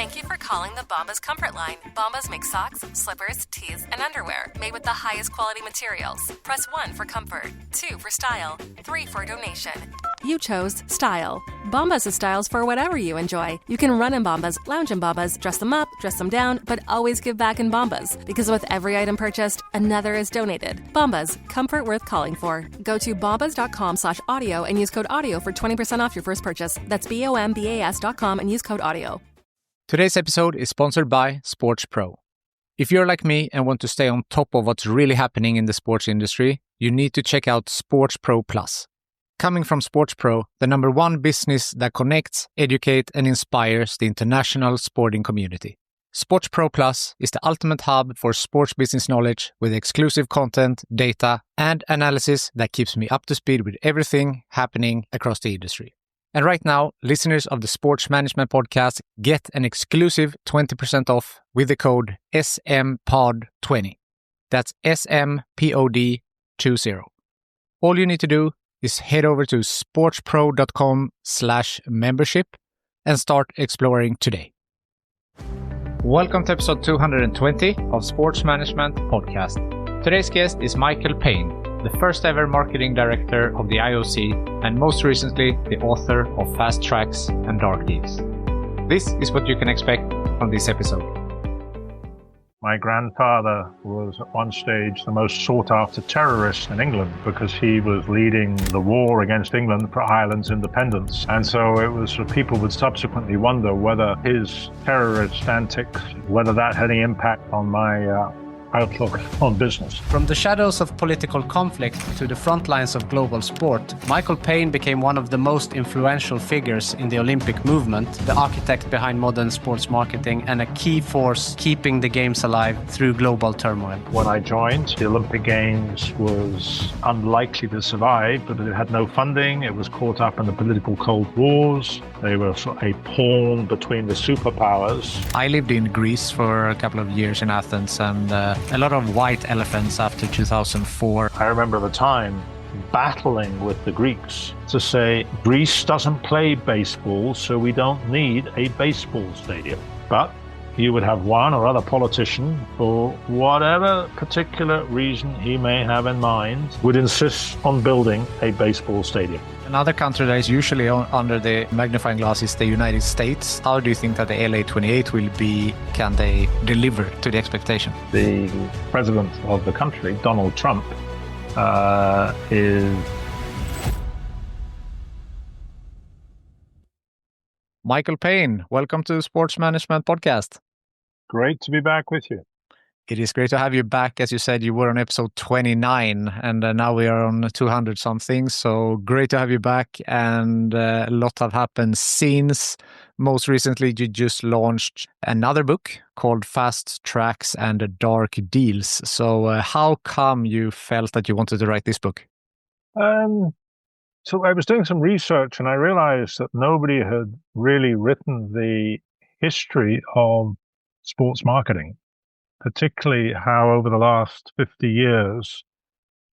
Thank you for calling the Bombas Comfort Line. Bombas make socks, slippers, tees, and underwear made with the highest quality materials. Press 1 for comfort, 2 for style, 3 for donation. You chose style. Bombas has styles for whatever you enjoy. You can run in Bombas, lounge in Bombas, dress them up, dress them down, but always give back in Bombas. Because with every item purchased, another is donated. Bombas, comfort worth calling for. Go to bombas.com/audio and use code AUDIO for 20% off your first purchase. That's BOMBAS.com and use code AUDIO. Today's episode is sponsored by Sports Pro. If you're like me and want to stay on top of what's really happening in the sports industry, you need to check out Sports Pro Plus. Coming from Sports Pro, the number one business that connects, educates, and inspires the international sporting community. Sports Pro Plus is the ultimate hub for sports business knowledge with exclusive content, data, and analysis that keeps me up to speed with everything happening across the industry. And right now, listeners of the Sports Management Podcast get an exclusive 20% off with the code SMPOD20. That's SMPOD20. All you need to do is head over to sportspro.com/membership and start exploring today. Welcome to episode 220 of Sports Management Podcast. Today's guest is Michael Payne, the first ever marketing director of the IOC, and most recently, the author of Fast Tracks and Dark Deals. This is what you can expect from this episode. My grandfather was at one stage the most sought after terrorist in England because he was leading the war against England for Ireland's independence. And so it was, people would subsequently wonder whether his terrorist antics, whether that had any impact on my outlook on business. From the shadows of political conflict to the front lines of global sport, Michael Payne became one of the most influential figures in the Olympic movement, the architect behind modern sports marketing, and a key force keeping the games alive through global turmoil. When I joined, the Olympic Games was unlikely to survive, but it had no funding. It was caught up in the political Cold Wars. They were sort of a pawn between the superpowers. I lived in Greece for a couple of years in Athens, and a lot of white elephants after 2004. I remember the time battling with the Greeks to say, Greece doesn't play baseball, so we don't need a baseball stadium. But you would have one or other politician, for whatever particular reason he may have in mind, would insist on building a baseball stadium. Another country that is usually under the magnifying glass is the United States. How do you think that the LA28 will be? Can they deliver to the expectation? The president of the country, Donald Trump, is... Michael Payne, welcome to the Sports Management Podcast. Great to be back with you. It is great to have you back. As you said, you were on episode 29, and now we are on 200 something. So great to have you back. And a lot have happened since. Most recently, you just launched another book called Fast Tracks and Dark Deals. So how come you felt that you wanted to write this book? So I was doing some research and I realized that nobody had really written the history of sports marketing, particularly how over the last 50 years,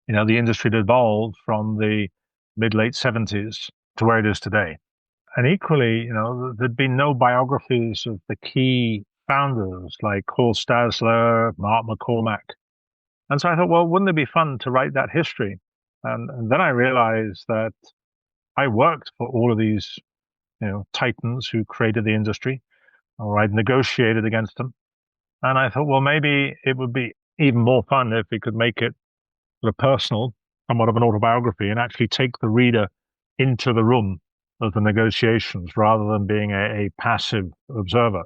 the industry had evolved from the mid-late 70s to where it is today. And equally, there'd been no biographies of the key founders like Horst Dassler, Mark McCormack. And so I thought, well, wouldn't it be fun to write that history? And then I realized that I worked for all of these, titans who created the industry, or I'd negotiated against them. And I thought, well, maybe it would be even more fun if we could make it sort of personal, somewhat of an autobiography, and actually take the reader into the room of the negotiations rather than being a passive observer.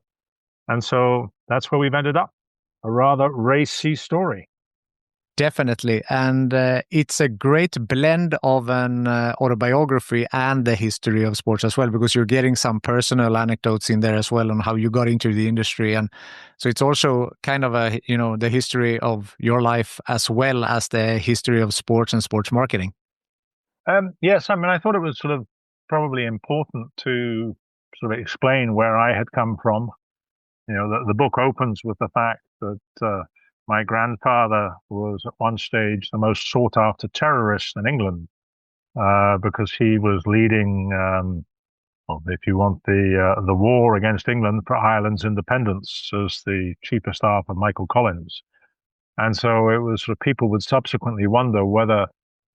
And so that's where we've ended up, a rather racy story. Definitely. And it's a great blend of an autobiography and the history of sports as well, because you're getting some personal anecdotes in there as well on how you got into the industry. And so it's also kind of the history of your life as well as the history of sports and sports marketing. Yes. I mean, I thought it was sort of probably important to sort of explain where I had come from. The book opens with the fact that my grandfather was at one stage the most sought after terrorist in England because he was leading well, if you want the war against England for Ireland's independence as the chief of staff of Michael Collins. And so it was sort of people would subsequently wonder whether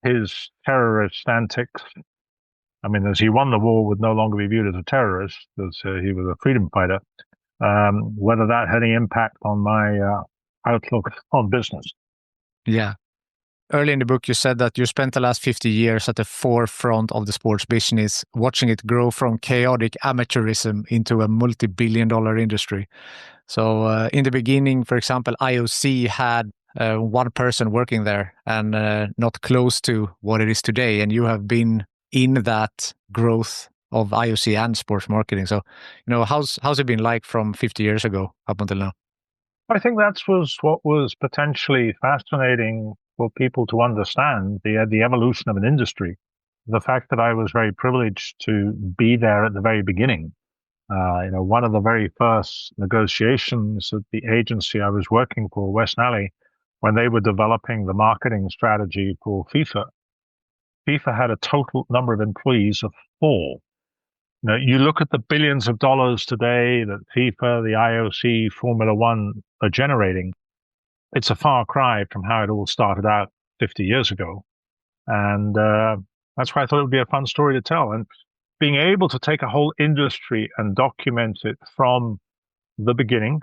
his terrorist antics, I mean, as he won the war, would no longer be viewed as a terrorist, as he was a freedom fighter, whether that had any impact on my outlook on business. Yeah. Early in the book, you said that you spent the last 50 years at the forefront of the sports business, watching it grow from chaotic amateurism into a multi-billion-dollar industry. So in the beginning, for example, IOC had one person working there and not close to what it is today. And you have been in that growth of IOC and sports marketing. So, how's it been like from 50 years ago up until now? I think that was what was potentially fascinating for people to understand, the evolution of an industry. The fact that I was very privileged to be there at the very beginning. One of the very first negotiations at the agency I was working for, West Nally, when they were developing the marketing strategy for FIFA, FIFA had a total number of employees of 4. You look at the billions of dollars today that FIFA, the IOC, Formula One are generating. It's a far cry from how it all started out 50 years ago. And that's why I thought it would be a fun story to tell. And being able to take a whole industry and document it from the beginning,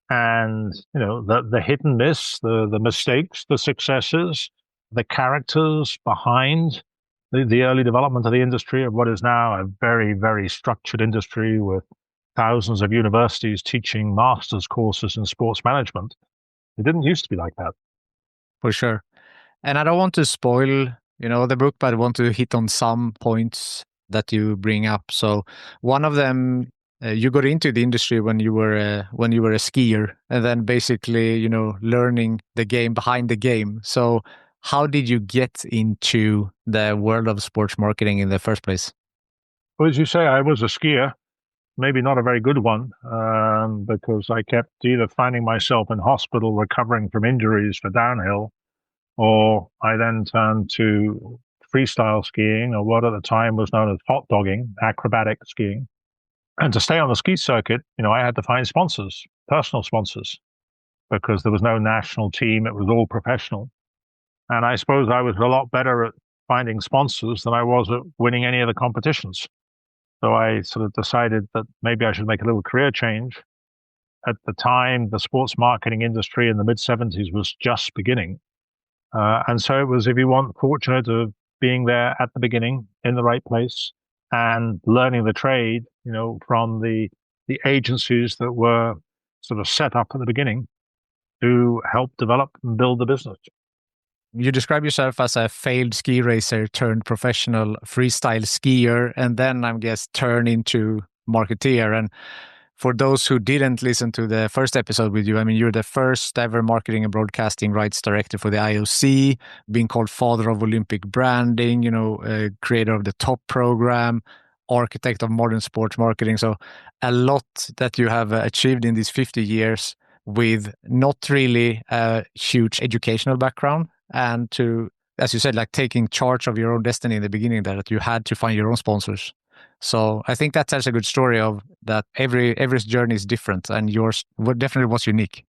and the hit and miss, the mistakes, the successes, the characters behind the early development of the industry of what is now a very, very structured industry with thousands of universities teaching master's courses in sports management. It didn't used to be like that. For sure. And I don't want to spoil, the book, but I want to hit on some points that you bring up. So one of them, you got into the industry when you were a skier, and then basically, learning the game behind the game. So how did you get into the world of sports marketing in the first place? Well, as you say, I was a skier, maybe not a very good one, because I kept either finding myself in hospital recovering from injuries for downhill, or I then turned to freestyle skiing, or what at the time was known as hot dogging, acrobatic skiing. And to stay on the ski circuit, I had to find sponsors, personal sponsors, because there was no national team. It was all professional. And I suppose I was a lot better at finding sponsors than I was at winning any of the competitions. So I sort of decided that maybe I should make a little career change. At the time, the sports marketing industry in the mid-70s was just beginning. And so it was, if you want, fortunate of being there at the beginning in the right place and learning the trade, from the agencies that were sort of set up at the beginning to help develop and build the business. You describe yourself as a failed ski racer turned professional freestyle skier, and then I guess turn into marketeer. And for those who didn't listen to the first episode with you, I mean, you're the first ever marketing and broadcasting rights director for the IOC, being called father of Olympic branding, creator of the TOP program, architect of modern sports marketing. So a lot that you have achieved in these 50 years with not really a huge educational background, and to, as you said, like taking charge of your own destiny in the beginning, that you had to find your own sponsors. So I think that tells a good story of that every journey is different, and yours definitely was unique.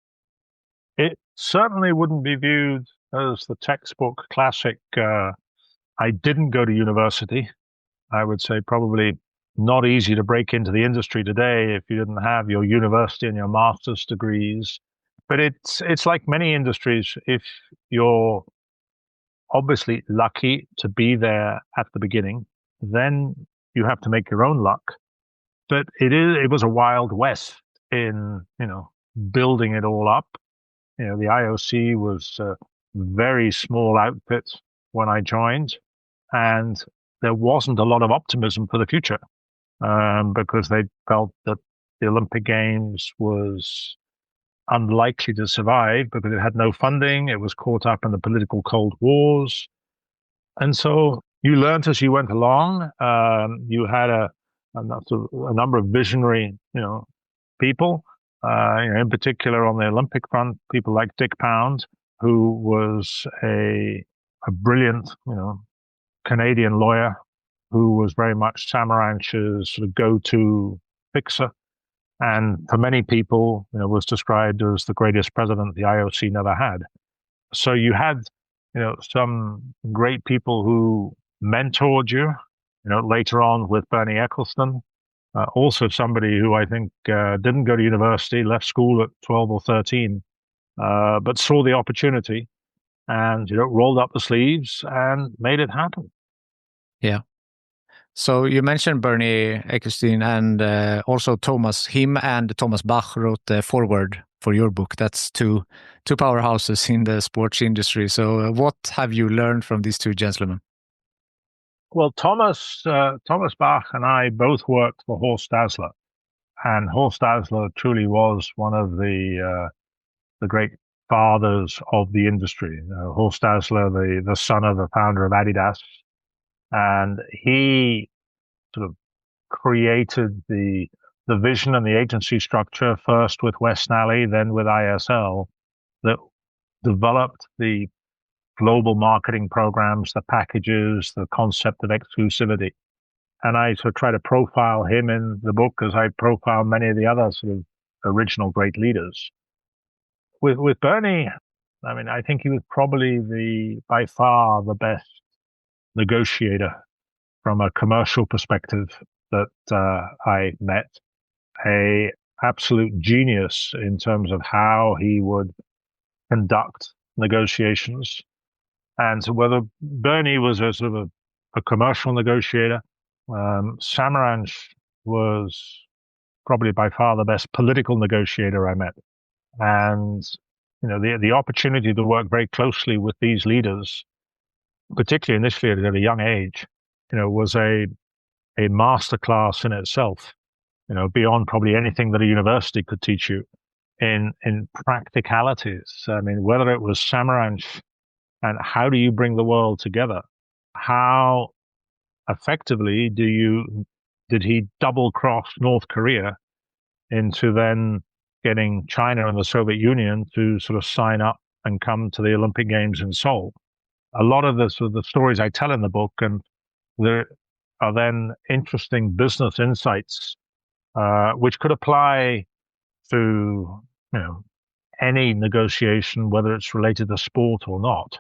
It certainly wouldn't be viewed as the textbook classic. I didn't go to university. I would say probably not easy to break into the industry today if you didn't have your university and your master's degrees. But it's like many industries. If you're obviously lucky to be there at the beginning, then you have to make your own luck. But it was a wild west in, building it all up. The IOC was a very small outfit when I joined, and there wasn't a lot of optimism for the future, because they felt that the Olympic Games was unlikely to survive because it had no funding. It was caught up in the political Cold Wars. And so you learned as you went along. You had a number of visionary, people, in particular on the Olympic front, people like Dick Pound, who was a brilliant, Canadian lawyer who was very much Samaranch's sort of go-to fixer, and for many people, was described as the greatest president the IOC never had. So you had, some great people who mentored you, later on with Bernie Ecclestone, also somebody who I think didn't go to university, left school at 12 or 13, but saw the opportunity and, rolled up the sleeves and made it happen. Yeah. So you mentioned Bernie Ecclestone and also Thomas. Him and Thomas Bach wrote the foreword for your book. That's two powerhouses in the sports industry. So what have you learned from these two gentlemen? Well, Thomas Bach and I both worked for Horst Dassler, and Horst Dassler truly was one of the great fathers of the industry. Horst Dassler, the son of the founder of Adidas, and he sort of created the vision and the agency structure, first with West Nally, then with ISL, that developed the global marketing programs, the packages, the concept of exclusivity. And I sort of try to profile him in the book as I profile many of the other sort of original great leaders. With Bernie, I mean, I think he was probably by far the best negotiator from a commercial perspective that I met. A absolute genius in terms of how he would conduct negotiations. And so whether Bernie was a sort of a commercial negotiator, Samaranch was probably by far the best political negotiator I met. And, the opportunity to work very closely with these leaders, particularly initially at a young age, was a masterclass in itself, beyond probably anything that a university could teach you in practicalities. I mean, whether it was Samaranch and how do you bring the world together? How effectively did he double cross North Korea into then getting China and the Soviet Union to sort of sign up and come to the Olympic Games in Seoul? A lot of the stories I tell in the book, and there are then interesting business insights, which could apply to, any negotiation, whether it's related to sport or not.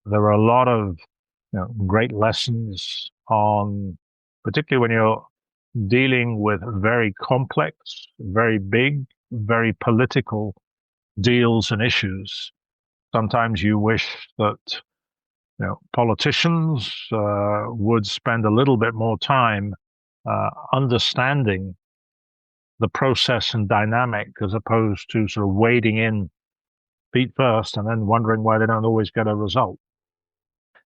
There are a lot of great lessons on, particularly when you're dealing with very complex, very big, very political deals and issues. Sometimes you wish that politicians would spend a little bit more time understanding the process and dynamic, as opposed to sort of wading in feet first and then wondering why they don't always get a result.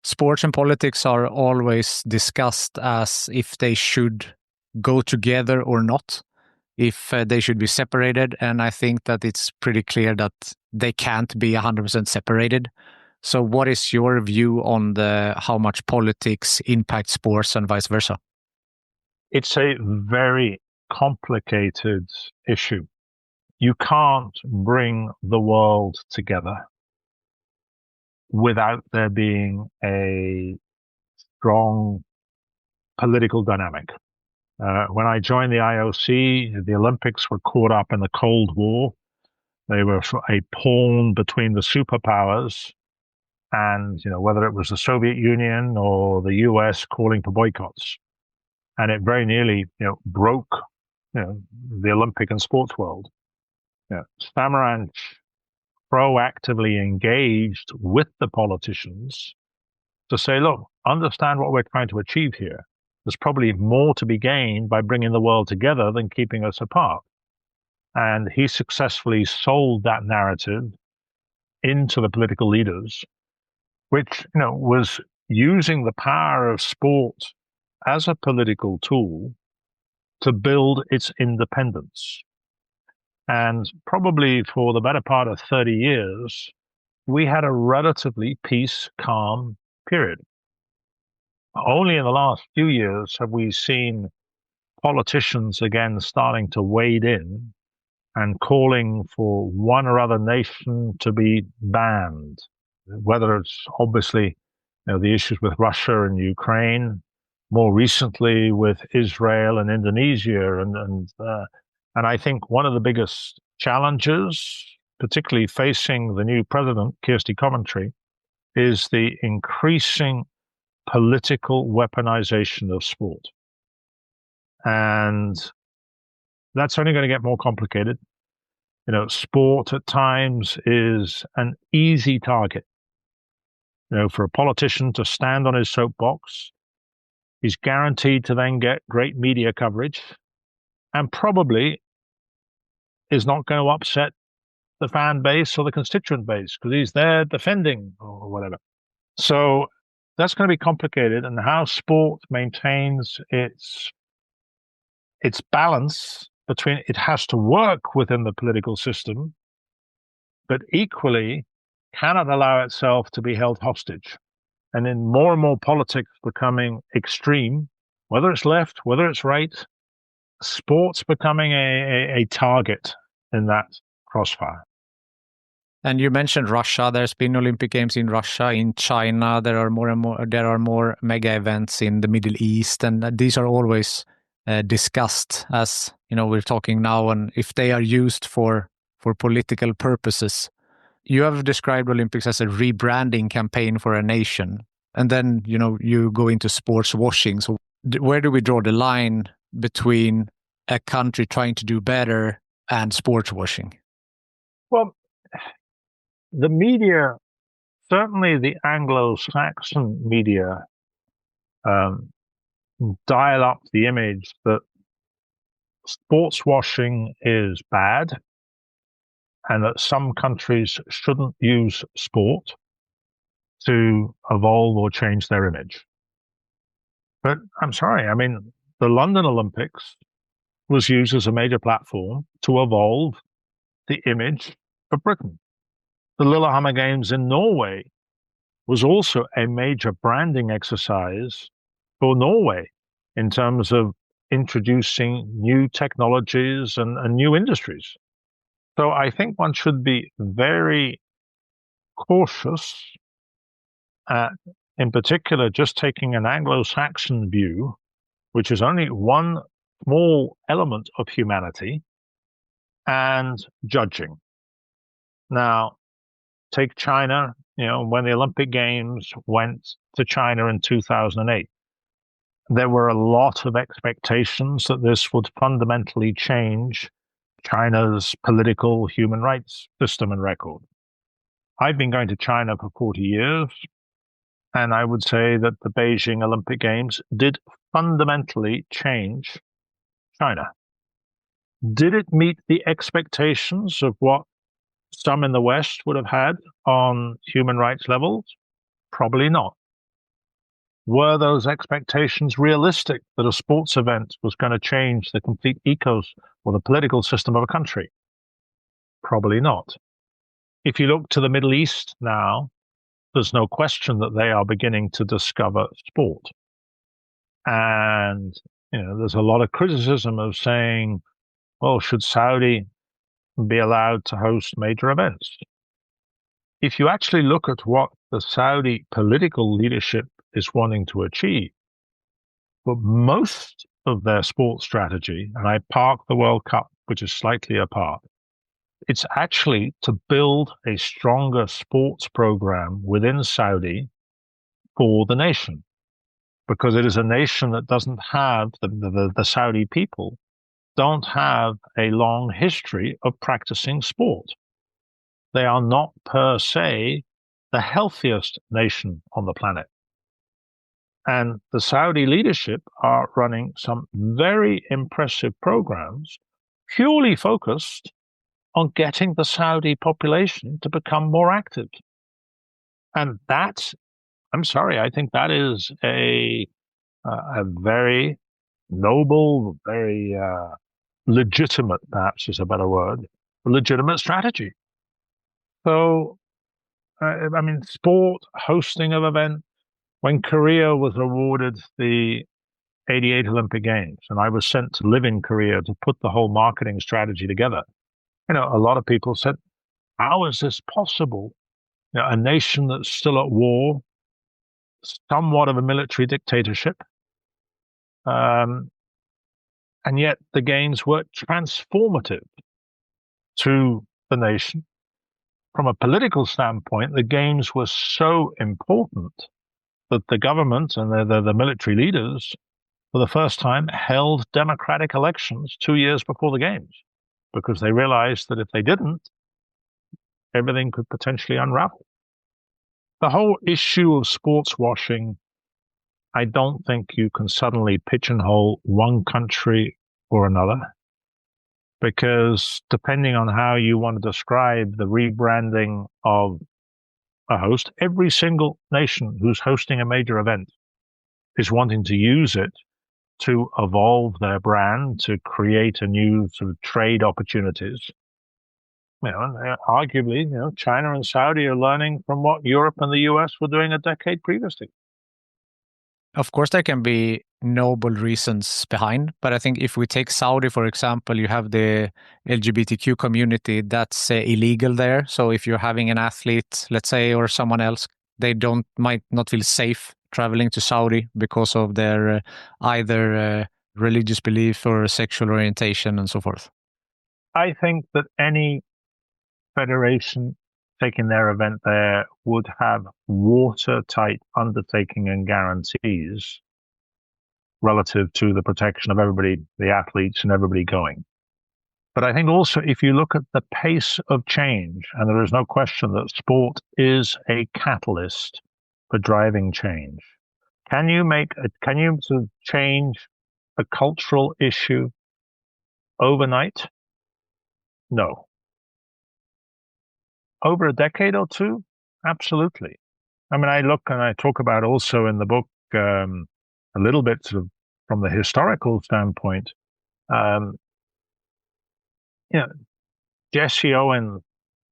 Sports and politics are always discussed as if they should go together or not, if they should be separated. And I think that it's pretty clear that they can't be 100% separated. So what is your view on how much politics impacts sports and vice versa? It's a very complicated issue. You can't bring the world together without there being a strong political dynamic. When I joined the IOC, the Olympics were caught up in the Cold War. They were a pawn between the superpowers, and whether it was the Soviet Union or the US calling for boycotts, and it very nearly broke the Olympic and sports world. Samaranch proactively engaged with the politicians to say, look, understand what we're trying to achieve here. There's probably more to be gained by bringing the world together than keeping us apart. And he successfully sold that narrative into the political leaders, which was using the power of sport as a political tool to build its independence. And probably for the better part of 30 years, we had a relatively peace, calm period. Only in the last few years have we seen politicians again starting to wade in and calling for one or other nation to be banned, whether it's obviously the issues with Russia and Ukraine, more recently with Israel and Indonesia. And I think one of the biggest challenges, particularly facing the new president, Kirsty Coventry, is the increasing political weaponization of sport. And that's only going to get more complicated. Sport at times is an easy target. For a politician to stand on his soapbox, he's guaranteed to then get great media coverage and probably is not going to upset the fan base or the constituent base because he's there defending or whatever. So that's going to be complicated, and how sport maintains its balance between it has to work within the political system, but equally cannot allow itself to be held hostage. And in more and more politics becoming extreme, whether it's left, whether it's right, sport's becoming a target in that crossfire. And you mentioned Russia. There's been Olympic Games in Russia, in China. There are more mega events in the Middle East, and these are always discussed as we're talking now, and if they are used for political purposes. You have described Olympics as a rebranding campaign for a nation, and then you go into sports washing. So where do we draw the line between a country trying to do better and sports washing? Well, the media, certainly the Anglo-Saxon media, dial up the image that sports washing is bad and that some countries shouldn't use sport to evolve or change their image. But I'm sorry, the London Olympics was used as a major platform to evolve the image of Britain. The Lillehammer Games in Norway was also a major branding exercise for Norway in terms of introducing new technologies and new industries. So I think one should be very cautious at, in particular, just taking an Anglo-Saxon view, which is only one small element of humanity, and judging. Now, take China, when the Olympic Games went to China in 2008, there were a lot of expectations that this would fundamentally change China's political human rights system and record. I've been going to China for 40 years, and I would say that the Beijing Olympic Games did fundamentally change China. Did it meet the expectations of what some in the West would have had on human rights levels? Probably not. Were those expectations realistic that a sports event was going to change the complete ecos or the political system of a country? Probably not. If you look to the Middle East now, there's no question that they are beginning to discover sport. And, there's a lot of criticism of saying, well, should Saudi be allowed to host major events? If you actually look at what the Saudi political leadership is wanting to achieve, but most of their sports strategy, and I park the World Cup, which is slightly apart, it's actually to build a stronger sports program within Saudi for the nation, because it is a nation that doesn't have, the Saudi people don't have a long history of practicing sport. They are not per se the healthiest nation on the planet. And the Saudi leadership are running some very impressive programs purely focused on getting the Saudi population to become more active. And that's, I'm sorry, I think that is a very noble, very legitimate, perhaps is a better word, legitimate strategy. So, sport, hosting of events. When Korea was awarded the 88 Olympic Games, and I was sent to live in Korea to put the whole marketing strategy together, a lot of people said, how is this possible? A nation that's still at war, somewhat of a military dictatorship, And yet the games were transformative to the nation. From a political standpoint, the games were so important that the government and the military leaders, for the first time, held democratic elections 2 years before the games, because they realized that if they didn't, everything could potentially unravel. The whole issue of sports washing, I don't think you can suddenly pigeonhole one country or another, because depending on how you want to describe the rebranding of a host, every single nation who's hosting a major event is wanting to use it to evolve their brand, to create a new sort of trade opportunities. Arguably, China and Saudi are learning from what Europe and the US were doing a decade previously. Of course, there can be noble reasons behind, but I think if we take Saudi, for example, you have the LGBTQ community that's illegal there. So if you're having an athlete, let's say, or someone else, they might not feel safe traveling to Saudi because of their either religious belief or sexual orientation and so forth. I think that any federation taking their event there would have watertight undertaking and guarantees relative to the protection of everybody, the athletes and everybody going. But I think also if you look at the pace of change, and there is no question that sport is a catalyst for driving change. Can you sort of change a cultural issue overnight? No. Over a decade or two? Absolutely. I mean, I look and I talk about also in the book a little bit sort of from the historical standpoint. Jesse Owens,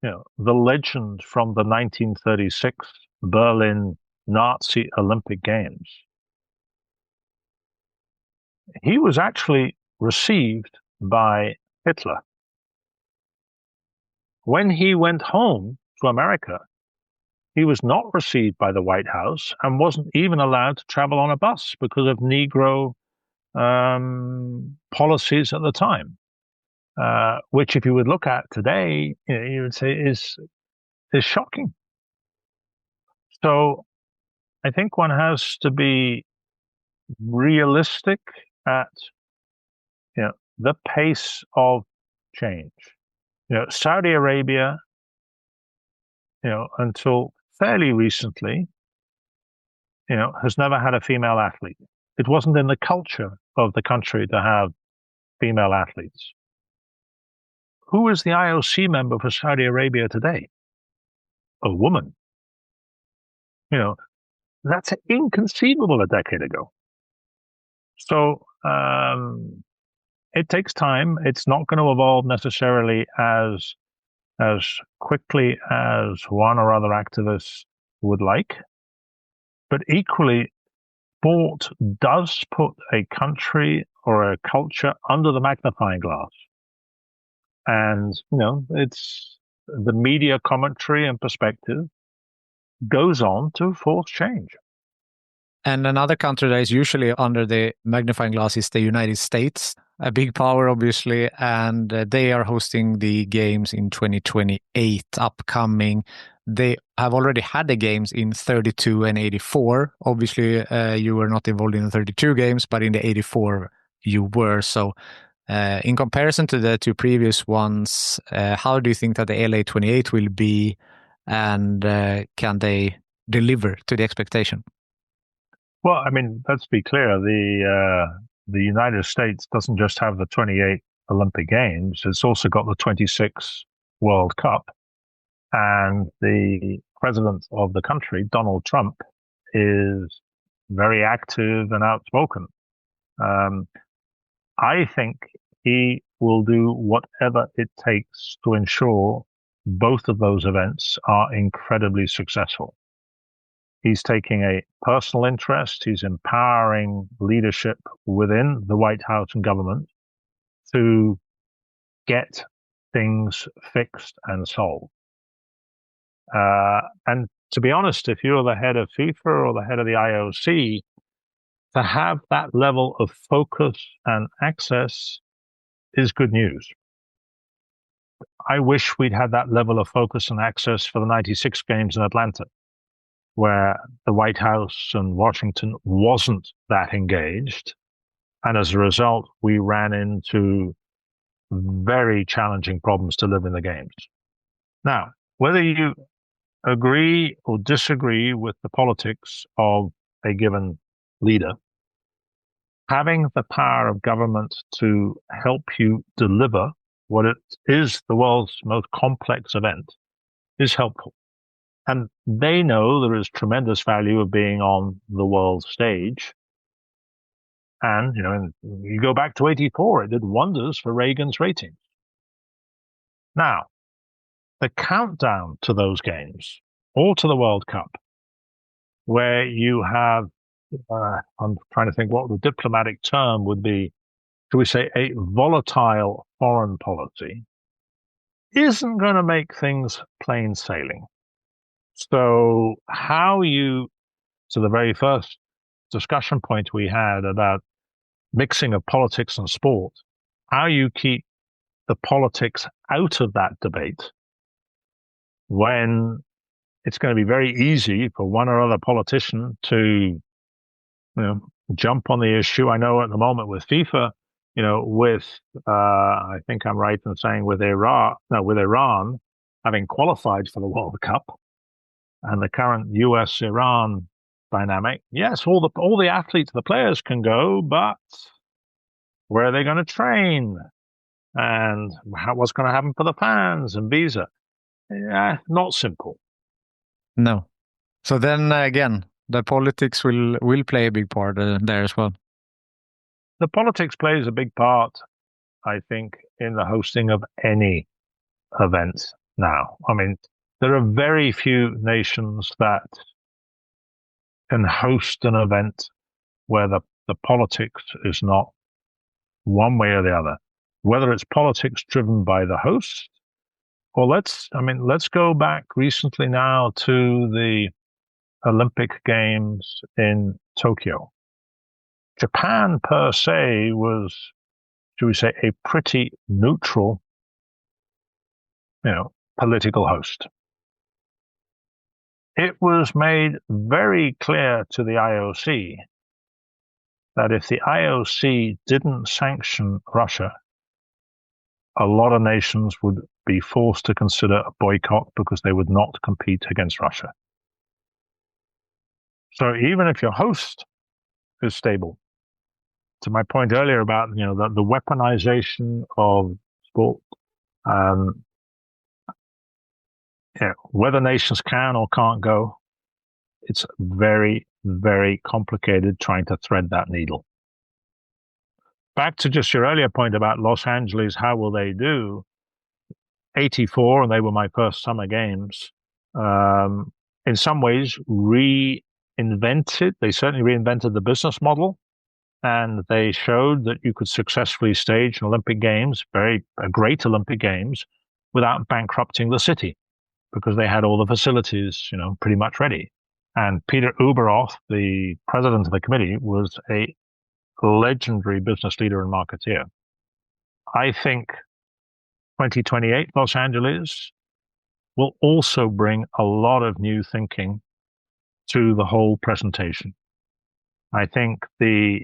the legend from the 1936 Berlin Nazi Olympic Games. He was actually received by Hitler. When he went home to America, he was not received by the White House and wasn't even allowed to travel on a bus because of Negro policies at the time, which if you would look at today, you would say is shocking. So I think one has to be realistic at the pace of change. Saudi Arabia, until fairly recently, has never had a female athlete. It wasn't in the culture of the country to have female athletes. Who is the IOC member for Saudi Arabia today? A woman. That's inconceivable a decade ago. So it takes time. It's not going to evolve necessarily as quickly as one or other activists would like. But equally, sport does put a country or a culture under the magnifying glass. And, it's the media commentary and perspective goes on to force change. And another country that is usually under the magnifying glass is the United States, a big power, obviously, and they are hosting the games in 2028 upcoming. They have already had the games in 32 and 84. Obviously, you were not involved in the 32 games, but in the 84 you were. So in comparison to the two previous ones, how do you think that the LA28 will be, and can they deliver to the expectation? Well, I mean, let's be clear. The United States doesn't just have the 28 Olympic Games. It's also got the 26 World Cup. And the president of the country, Donald Trump, is very active and outspoken. I think he will do whatever it takes to ensure both of those events are incredibly successful. He's taking a personal interest. He's empowering leadership within the White House and government to get things fixed and solved. And to be honest, if you're the head of FIFA or the head of the IOC, to have that level of focus and access is good news. I wish we'd had that level of focus and access for the 96 games in Atlanta, where the White House and Washington wasn't that engaged. And as a result, we ran into very challenging problems to live in the games. Now, whether you agree or disagree with the politics of a given leader, having the power of government to help you deliver what it is the world's most complex event is helpful. And they know there is tremendous value of being on the world stage. And, you go back to 84, it did wonders for Reagan's ratings. Now, the countdown to those games, or to the World Cup, where you have, I'm trying to think what the diplomatic term would be, should we say a volatile foreign policy, isn't going to make things plain sailing. So the very first discussion point we had about mixing of politics and sport, how you keep the politics out of that debate when it's going to be very easy for one or other politician to, jump on the issue. I know at the moment with FIFA, I think I'm right in saying with Iran having qualified for the World Cup and the current US-Iran dynamic, yes, all the athletes, the players can go, but where are they going to train? And what's going to happen for the fans and visa? Yeah, not simple. No. So then again, the politics will play a big part there as well. The politics plays a big part, I think, in the hosting of any event now. I mean, there are very few nations that can host an event where the politics is not one way or the other, whether it's politics driven by the host, or let's go back recently now to the Olympic Games in Tokyo. Japan per se was, should we say, a pretty neutral, political host. It was made very clear to the IOC that if the IOC didn't sanction Russia, a lot of nations would be forced to consider a boycott because they would not compete against Russia. So even if your host is stable, to my point earlier about the weaponization of sport, whether nations can or can't go, it's very, very complicated trying to thread that needle. Back to just your earlier point about Los Angeles, how will they do? 84, and they were my first summer games, in some ways they certainly reinvented the business model, and they showed that you could successfully stage an Olympic Games, a great Olympic Games, without bankrupting the city, because they had all the facilities, pretty much ready. And Peter Uberoff, the president of the committee, was a legendary business leader and marketeer. I think 2028 Los Angeles will also bring a lot of new thinking to the whole presentation. I think the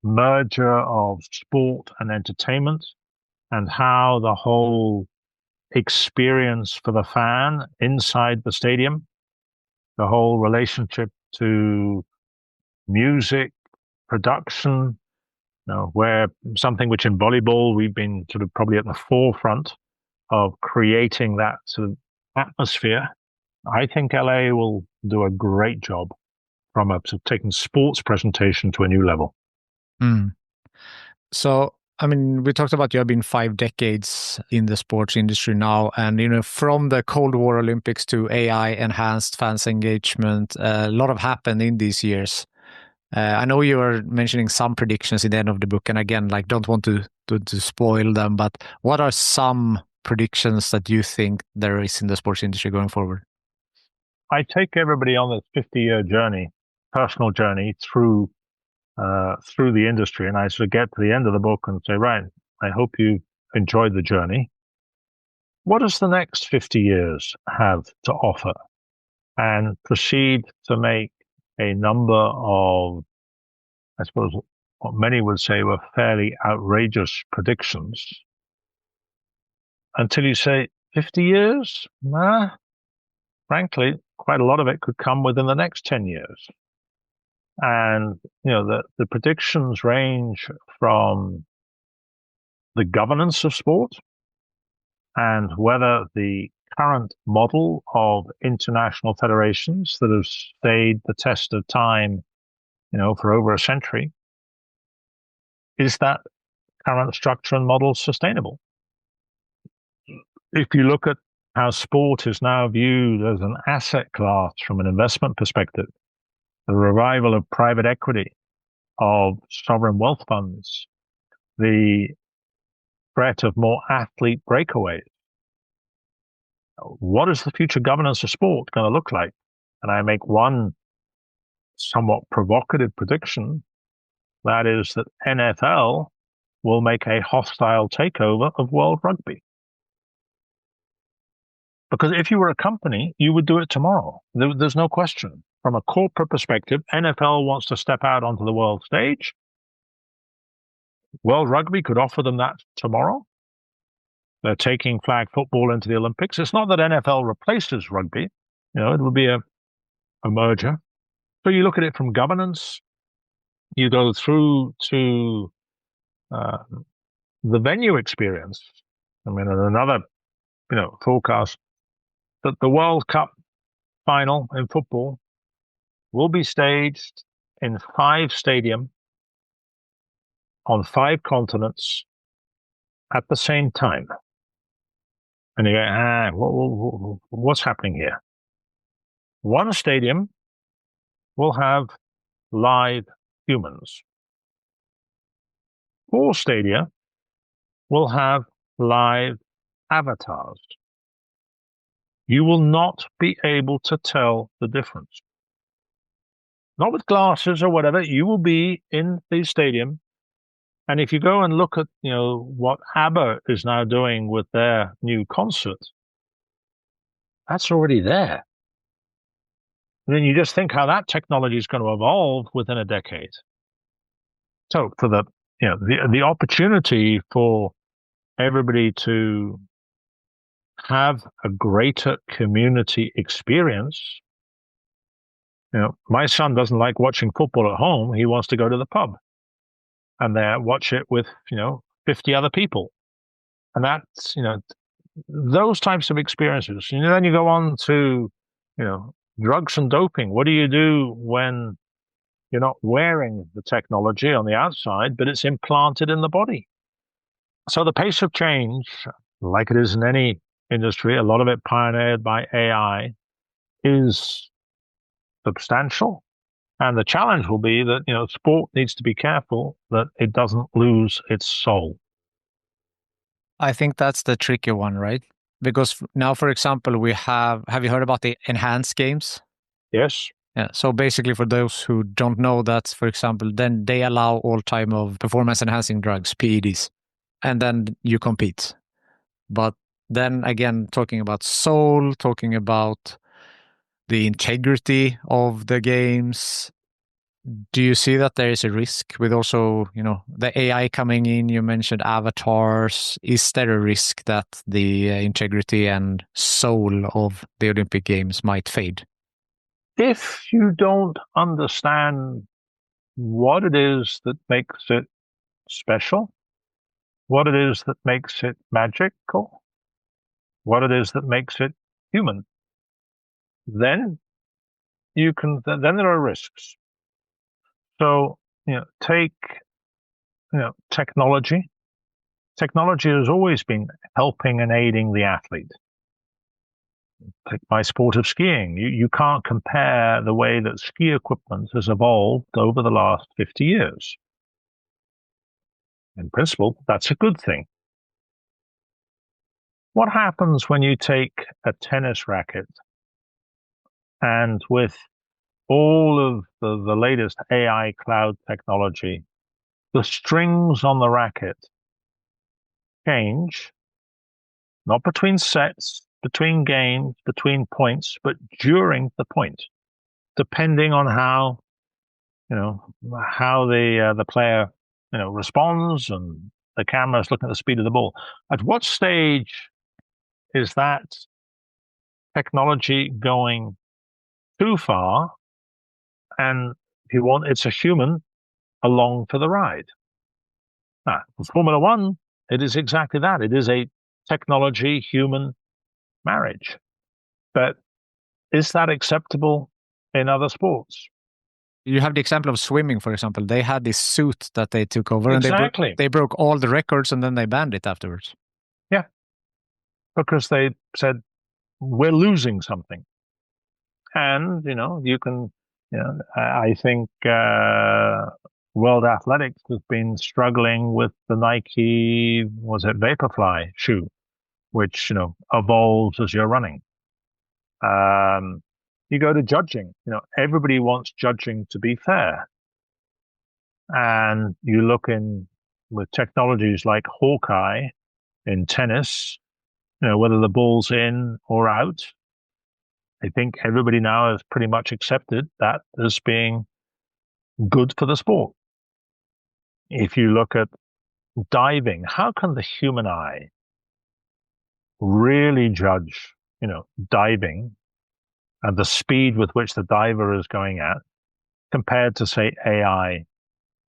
merger of sport and entertainment and how the whole experience for the fan inside the stadium, the whole relationship to music, production, where something which in volleyball we've been sort of probably at the forefront of creating that sort of atmosphere. I think LA will do a great job from taking sports presentation to a new level. So, we talked about you have been 5 decades in the sports industry now, and from the Cold War Olympics to AI enhanced fans engagement, a lot have happened in these years. I know you were mentioning some predictions at the end of the book, and again, don't want to spoil them, but what are some predictions that you think there is in the sports industry going forward? I take everybody on this 50-year journey, personal journey through through the industry, and I sort of get to the end of the book and say, right, I hope you enjoyed the journey. What does the next 50 years have to offer? And proceed to make a number of, I suppose, what many would say were fairly outrageous predictions, until you say, 50 years? Nah, frankly, quite a lot of it could come within the next 10 years. And, the predictions range from the governance of sport and whether the current model of international federations that have stayed the test of time, for over a century, is that current structure and model sustainable? If you look at how sport is now viewed as an asset class from an investment perspective, the revival of private equity, of sovereign wealth funds, the threat of more athlete breakaways, what is the future governance of sport going to look like? And I make one somewhat provocative prediction, that is that NFL will make a hostile takeover of World Rugby. Because if you were a company, you would do it tomorrow. There's no question. From a corporate perspective, NFL wants to step out onto the world stage. World Rugby could offer them that tomorrow. They're taking flag football into the Olympics. It's not that NFL replaces rugby. It will be a merger. So you look at it from governance, you go through to the venue experience. Another, forecast that the World Cup final in football will be staged in 5 stadiums on 5 continents at the same time. And you go, what's happening here? One stadium will have live humans. 4 stadia will have live avatars. You will not be able to tell the difference. Not with glasses or whatever. You will be in the stadium. And if you go and look at, what ABBA is now doing with their new concert, that's already there. And then you just think how that technology is going to evolve within a decade. So for the opportunity for everybody to have a greater community experience. My son doesn't like watching football at home. He wants to go to the pub and there watch it with, 50 other people. And that's, those types of experiences. Then you go on to, drugs and doping. What do you do when you're not wearing the technology on the outside, but it's implanted in the body? So the pace of change, like it is in any industry, a lot of it pioneered by AI, is substantial. And the challenge will be that, sport needs to be careful that it doesn't lose its soul. I think that's the tricky one, right? Because now, for example, we have you heard about the enhanced games? Yes. Yeah. So basically, for those who don't know that, for example, then they allow all type of performance enhancing drugs, PEDs, and then you compete. But then again, talking about soul, talking about the integrity of the games, do you see that there is a risk with also, the AI coming in? You mentioned avatars. Is there a risk that the integrity and soul of the Olympic Games might fade? If you don't understand what it is that makes it special, what it is that makes it magical, what it is that makes it human, then then there are risks. So, take, technology. Technology has always been helping and aiding the athlete. Take my sport of skiing. You can't compare the way that ski equipment has evolved over the last 50 years. In principle, that's a good thing. What happens when you take a tennis racket and with all of the latest AI cloud technology, the strings on the racket change, not between sets, between games, between points, but during the point, depending on how the player responds, and the camera is looking at the speed of the ball. At what stage is that technology going too far? And if you want, it's a human along for the ride. Now, for Formula One, it is exactly that. It is a technology-human marriage. But is that acceptable in other sports? You have the example of swimming, for example. They had this suit that they took over, Exactly. and they broke all the records, and then they banned it afterwards. Yeah, because they said, we're losing something. And, I think World Athletics has been struggling with the Nike, was it Vaporfly shoe, which, evolves as you're running. You go to judging, everybody wants judging to be fair. And you look in with technologies like Hawkeye in tennis, whether the ball's in or out, I think everybody now has pretty much accepted that as being good for the sport. If you look at diving, how can the human eye really judge, diving and the speed with which the diver is going at compared to, say, AI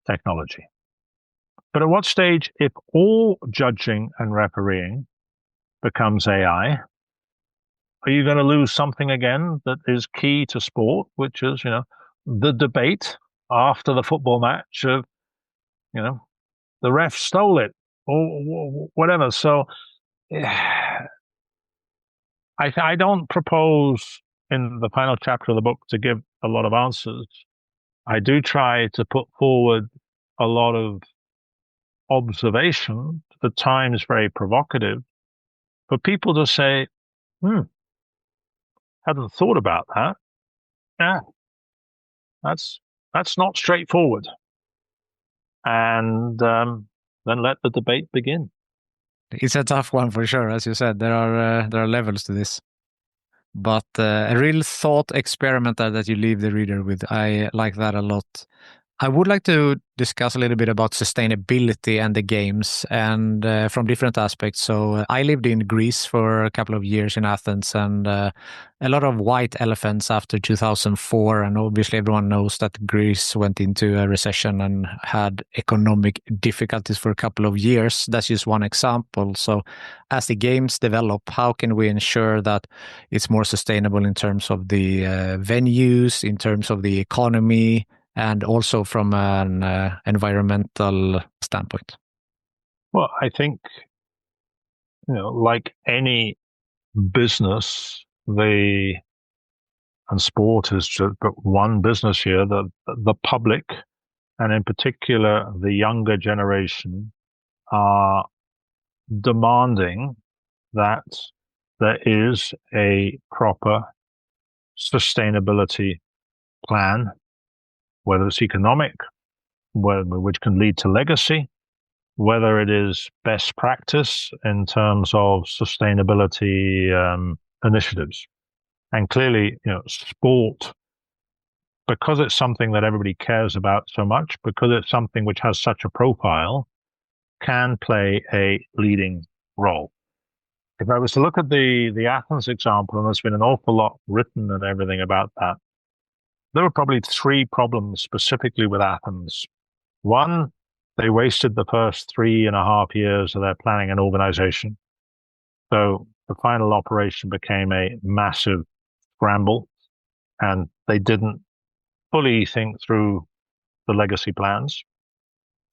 technology? But at what stage, if all judging and refereeing becomes AI, are you going to lose something again that is key to sport, which is, the debate after the football match of, the ref stole it or whatever. So I don't propose in the final chapter of the book to give a lot of answers. I do try to put forward a lot of observation, at times very provocative, for people to say, hadn't thought about that. Yeah, that's not straightforward. And then let the debate begin. It's a tough one for sure. As you said, there are levels to this. But a real thought experiment that you leave the reader with. I like that a lot. I would like to discuss a little bit about sustainability and the games, and from different aspects. So I lived in Greece for a couple of years in Athens, and a lot of white elephants after 2004. And obviously everyone knows that Greece went into a recession and had economic difficulties for a couple of years. That's just one example. So as the games develop, how can we ensure that it's more sustainable in terms of the venues, in terms of the economy, and also from an environmental standpoint? Well, I think, like any business, and sport is just but one business here, the public, and in particular the younger generation, are demanding that there is a proper sustainability plan, whether it's economic, which can lead to legacy, whether it is best practice in terms of sustainability initiatives. And clearly, sport, because it's something that everybody cares about so much, because it's something which has such a profile, can play a leading role. If I was to look at the Athens example, and there's been an awful lot written and everything about that, there were probably three problems specifically with Athens. One, they wasted the first 3.5 years of their planning and organization. So the final operation became a massive scramble, and they didn't fully think through the legacy plans.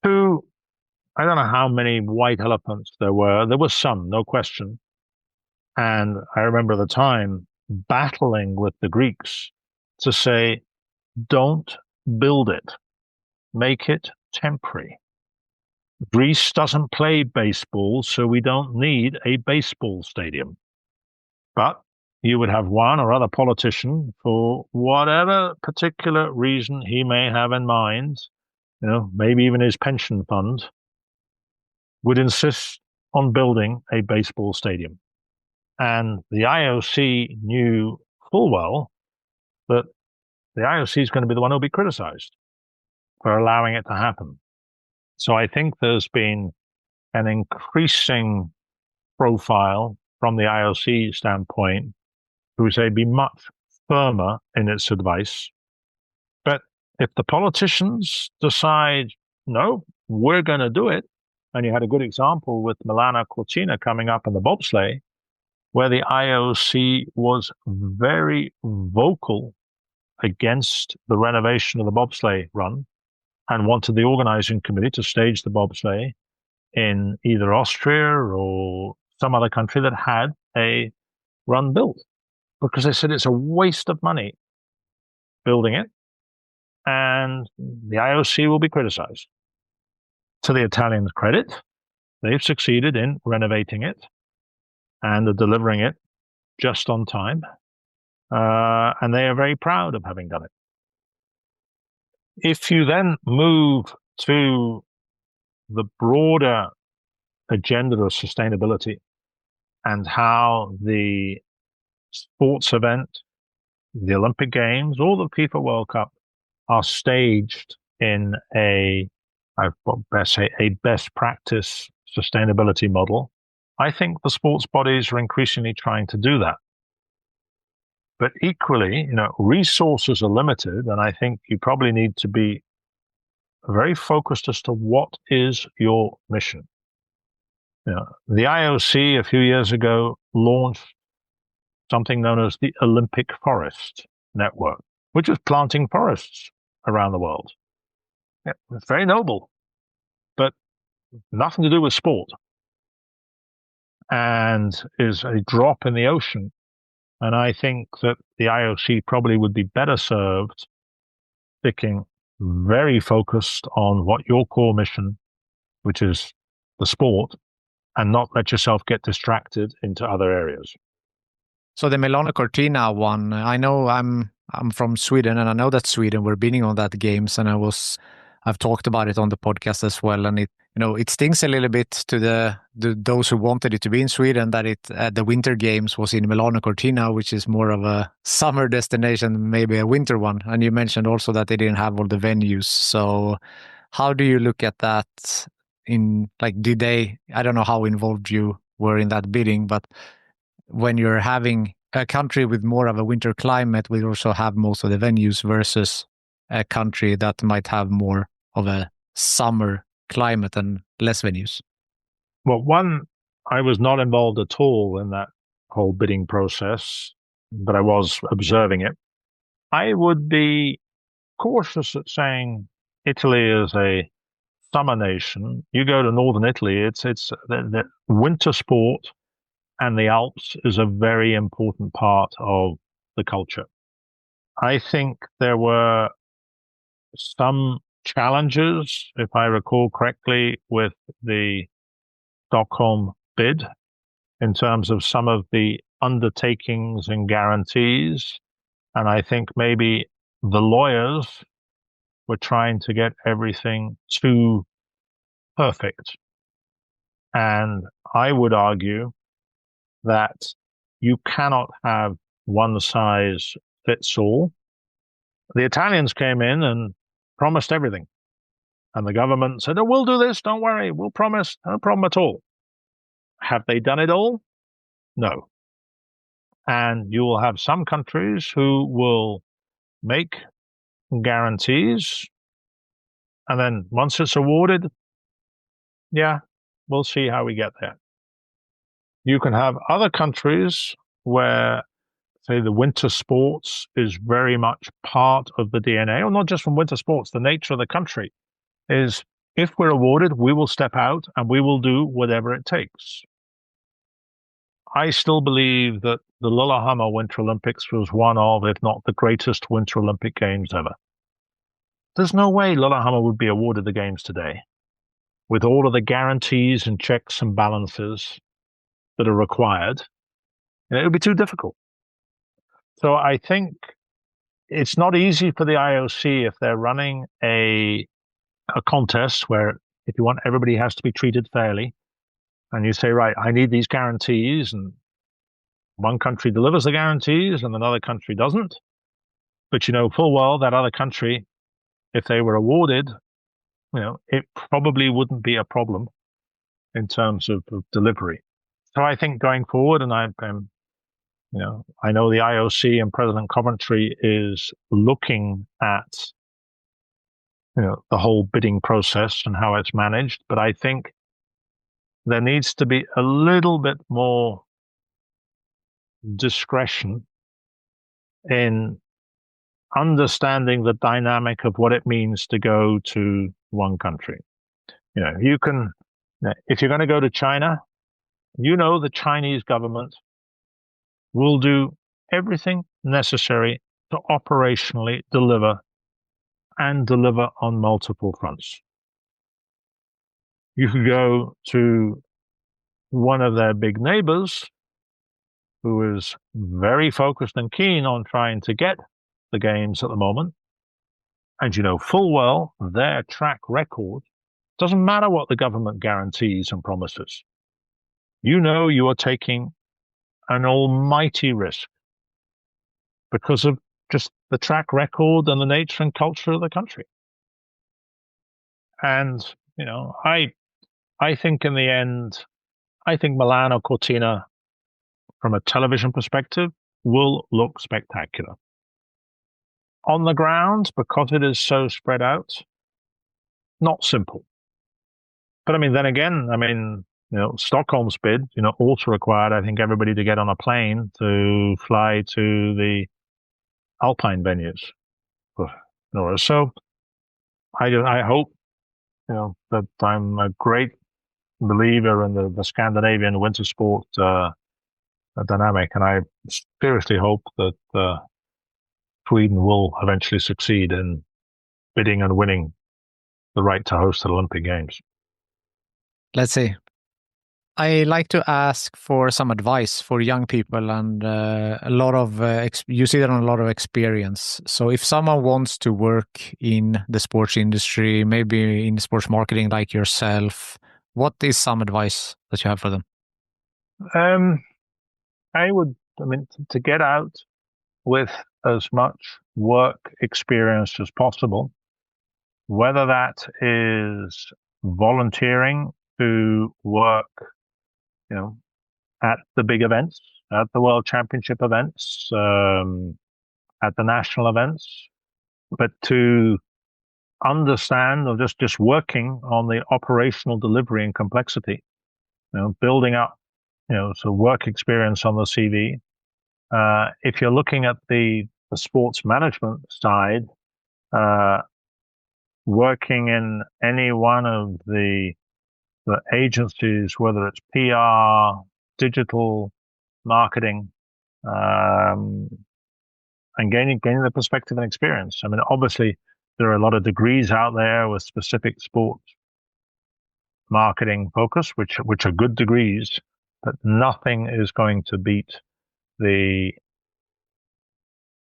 Two, I don't know how many white elephants there were. There was some, no question. And I remember at the time battling with the Greeks to say, don't build it, make it temporary. Greece doesn't play baseball, so we don't need a baseball stadium. But you would have one or other politician, for whatever particular reason he may have in mind, maybe even his pension fund, would insist on building a baseball stadium. And the IOC knew full well that the IOC is going to be the one who'll be criticized for allowing it to happen. So I think there's been an increasing profile from the IOC standpoint who say be much firmer in its advice. But if the politicians decide, no, we're going to do it, and you had a good example with Milana Cortina coming up in the bobsleigh, where the IOC was very vocal against the renovation of the bobsleigh run and wanted the organizing committee to stage the bobsleigh in either Austria or some other country that had a run built, because they said it's a waste of money building it and the IOC will be criticized. To the Italians' credit, they've succeeded in renovating it and are delivering it just on time. And they are very proud of having done it. If you then move to the broader agenda of sustainability and how the sports event, the Olympic Games, or the FIFA World Cup are staged in a best practice sustainability model, I think the sports bodies are increasingly trying to do that. But equally, resources are limited, and I think you probably need to be very focused as to what is your mission. The IOC a few years ago launched something known as the Olympic Forest Network, which was planting forests around the world. It's very noble, but nothing to do with sport, and is a drop in the ocean. And I think that the IOC probably would be better served sticking very focused on what your core mission, which is the sport, and not let yourself get distracted into other areas. So the Milano Cortina one, I know I'm from Sweden, and I know that Sweden were bidding on that games, and I've talked about it on the podcast as well, and it stings a little bit to those who wanted it to be in Sweden that the Winter Games was in Milano Cortina, which is more of a summer destination, maybe a winter one. And you mentioned also that they didn't have all the venues. So how do you look at that? I don't know how involved you were in that bidding, but when you're having a country with more of a winter climate, we also have most of the venues versus a country that might have more of a summer climate and less venues? Well, one, I was not involved at all in that whole bidding process, but I was observing it. I would be cautious at saying Italy is a summer nation. You go to northern Italy, it's the winter sport, and the Alps is a very important part of the culture. I think there were some challenges, if I recall correctly, with the Stockholm bid in terms of some of the undertakings and guarantees. And I think maybe the lawyers were trying to get everything too perfect. And I would argue that you cannot have one size fits all. The Italians came in and promised everything. And the government said, oh, we'll do this, don't worry, we'll promise, no problem at all. Have they done it all? No. And you will have some countries who will make guarantees, and then once it's awarded, we'll see how we get there. You can have other countries where, say, the winter sports is very much part of the DNA, or not just from winter sports, the nature of the country is, if we're awarded, we will step out and we will do whatever it takes. I still believe that the Lillehammer Winter Olympics was one of, if not the greatest Winter Olympic Games ever. There's no way Lillehammer would be awarded the Games today with all of the guarantees and checks and balances that are required. It would be too difficult. So I think it's not easy for the IOC if they're running a contest where if you want everybody has to be treated fairly, and you say, right, I need these guarantees, and one country delivers the guarantees and another country doesn't. But you know full well that other country, if they were awarded, it probably wouldn't be a problem in terms of delivery. So I think going forward, and I know the IOC and President Coventry is looking at the whole bidding process and how it's managed, but I think there needs to be a little bit more discretion in understanding the dynamic of what it means to go to one country. If you're going to go to China, the Chinese government will do everything necessary to operationally deliver on multiple fronts. You could go to one of their big neighbors who is very focused and keen on trying to get the games at the moment, and full well their track record doesn't matter what the government guarantees and promises. You are taking an almighty risk because of just the track record and the nature and culture of the country. And, I think in the end, I think Milan or Cortina, from a television perspective, will look spectacular. On the ground, because it is so spread out, not simple. But then again, Stockholm's bid, also required, I think, everybody to get on a plane to fly to the Alpine venues. So I hope, that I'm a great believer in the Scandinavian winter sport dynamic, and I seriously hope that Sweden will eventually succeed in bidding and winning the right to host the Olympic Games. Let's see. I like to ask for some advice for young people, and a lot of you see that on a lot of experience. So if someone wants to work in the sports industry, maybe in sports marketing like yourself, what is some advice that you have for them? To get out with as much work experience as possible, whether that is volunteering to work at the big events, at the World Championship events, at the national events, but to understand, or just working on the operational delivery and complexity, building up, so work experience on the CV. If you're looking at the sports management side, working in any one of the agencies, whether it's PR, digital marketing, and gaining the perspective and experience. Obviously, there are a lot of degrees out there with specific sports marketing focus, which are good degrees, but nothing is going to beat the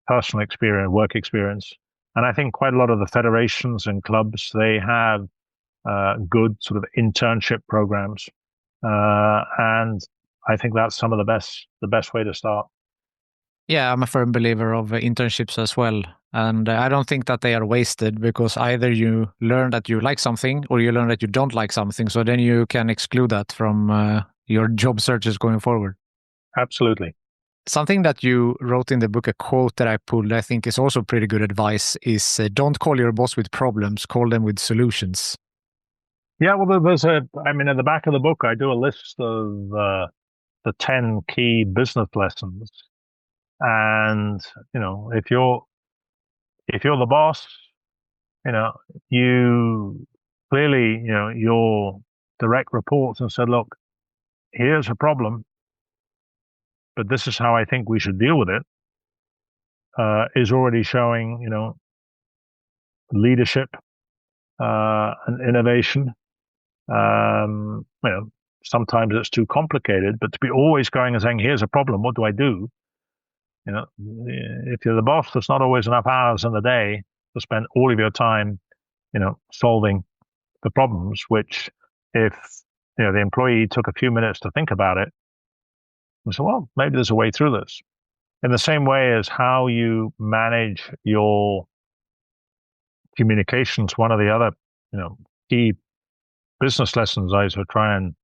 personal experience, work experience. And I think quite a lot of the federations and clubs, they have good sort of internship programs, and I think that's some of the best way to start. Yeah, I'm a firm believer of internships as well, and I don't think that they are wasted, because either you learn that you like something or you learn that you don't like something, so then you can exclude that from your job searches going forward. Absolutely. Something that you wrote in the book, a quote that I pulled, I think is also pretty good advice, is don't call your boss with problems, call them with solutions. Yeah, well, there's at the back of the book, I do a list of the 10 key business lessons. And, if you're the boss, you clearly, your direct reports and said, look, here's a problem, but this is how I think we should deal with it, is already showing, leadership and innovation. Sometimes it's too complicated, but to be always going and saying, here's a problem, what do I do? If you're the boss, there's not always enough hours in the day to spend all of your time, solving the problems, which if, the employee took a few minutes to think about it, and say, well, maybe there's a way through this. In the same way as how you manage your communications, one of the other, key business lessons I would try and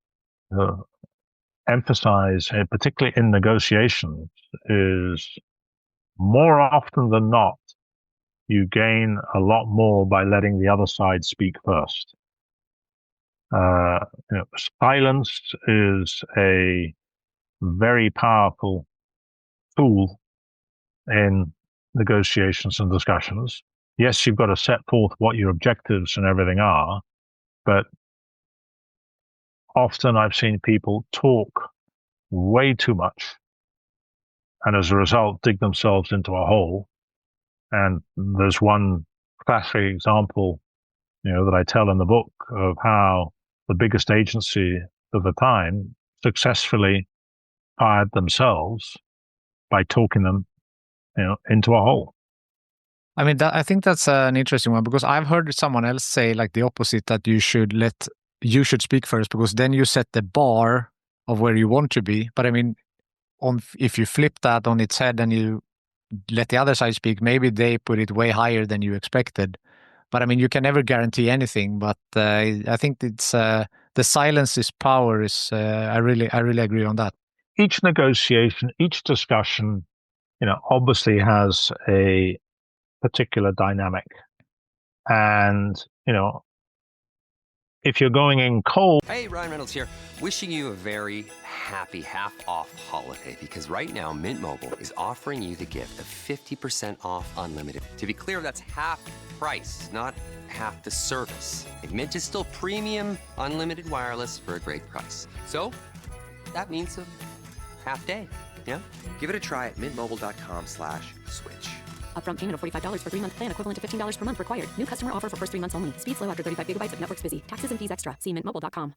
emphasize, particularly in negotiations, is more often than not, you gain a lot more by letting the other side speak first. Silence is a very powerful tool in negotiations and discussions. Yes, you've got to set forth what your objectives and everything are, but often I've seen people talk way too much and as a result dig themselves into a hole. And there's one classic example, that I tell in the book of how the biggest agency of the time successfully fired themselves by talking them, into a hole. I mean, I think that's an interesting one, because I've heard someone else say like the opposite, that you should speak first, because then you set the bar of where you want to be. But I mean, if you flip that on its head and you let the other side speak, maybe they put it way higher than you expected. But I mean, you can never guarantee anything. But I think it's the silence is power. I really agree on that. Each negotiation, each discussion, obviously has a particular dynamic. And, if you're going in cold. Hey, Ryan Reynolds here. Wishing you a very happy half-off holiday, because right now Mint Mobile is offering you the gift of 50% off unlimited. To be clear, that's half price, not half the service. And Mint is still premium unlimited wireless for a great price. So that means a half day. Yeah? Give it a try at mintmobile.com/switch. Upfront payment of $45 for 3-month plan, equivalent to $15 per month required. New customer offer for first 3 months only. Speeds slow after 35 gigabytes if network's busy. Taxes and fees extra. See mintmobile.com.